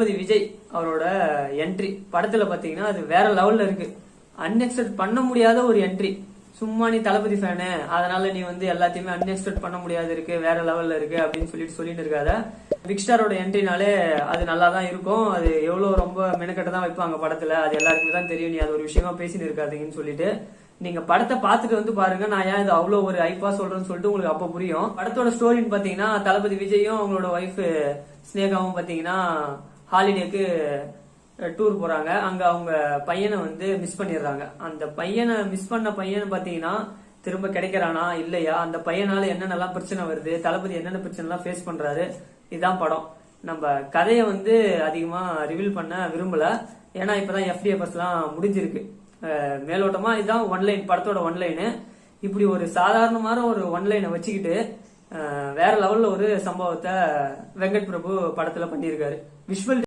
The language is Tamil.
தளபதி விஜய் அவரோட என்ட்ரி படத்துல பாத்தீங்கன்னா அது வேற லெவல்ல இருக்கு. அன்எக்ஸ்பெக்ட் பண்ண முடியாத ஒரு என்ட்ரி. சும்மா நீ தளபதி ஃபேனு, அதனால நீ வந்து எல்லாத்தையுமே அன்எக்ஸ்பெக்ட் பண்ண முடியாது இருக்கு, வேற லெவல்ல இருக்கு அப்படின்னு சொல்லிட்டு இருக்காத. பிக் ஸ்டாரோட என்ட்ரினாலே அது நல்லா தான் இருக்கும். அது எவ்வளவு ரொம்ப மெனக்கட்ட தான் வைப்பாங்க படத்துல, அது எல்லாருக்குமே தான் தெரியும். நீ அது ஒரு விஷயமா பேசிட்டு இருக்காதீங்கன்னு சொல்லிட்டு நீங்க படத்தை பார்த்துட்டு வந்து பாருங்க. நான் ஏன் இது அவ்வளவு ஒரு ஐப்பா சொல்றேன்னு சொல்லிட்டு உங்களுக்கு அப்ப புரியும். படத்தோட ஸ்டோரின்னு பாத்தீங்கன்னா தளபதி விஜயும் அவங்களோட ஒய்ஃப் ஸ்னேகாவும் பாத்தீங்கன்னா ஹாலிடேக்கு டூர் போறாங்க. அங்க அவங்க பையனை வந்து மிஸ் பண்ணிடுறாங்க. அந்த பையனை மிஸ் பண்ண பையன் பாத்தீங்கன்னா திரும்ப கிடைக்கிறானா இல்லையா, அந்த பையனால என்னென்னலாம் பிரச்சனை வருது, தளபதி என்னென்ன பிரச்சனை எல்லாம் ஃபேஸ் பண்றாரு, இதுதான் படம். நம்ம கதையை வந்து அதிகமா ரிவீல் பண்ண விரும்பல, ஏன்னா இப்பதான் FDFS எல்லாம் முடிஞ்சிருக்கு. மேலோட்டமா இதுதான் ஒன்லைன், படத்தோட ஒன்லைனு. இப்படி ஒரு சாதாரணமான ஒரு ஒன்லைனை வச்சுக்கிட்டு வேற லெவல்ல ஒரு சம்பவத்தை வெங்கட் பிரபு படத்துல பண்ணியிருக்காரு. விஷுவல்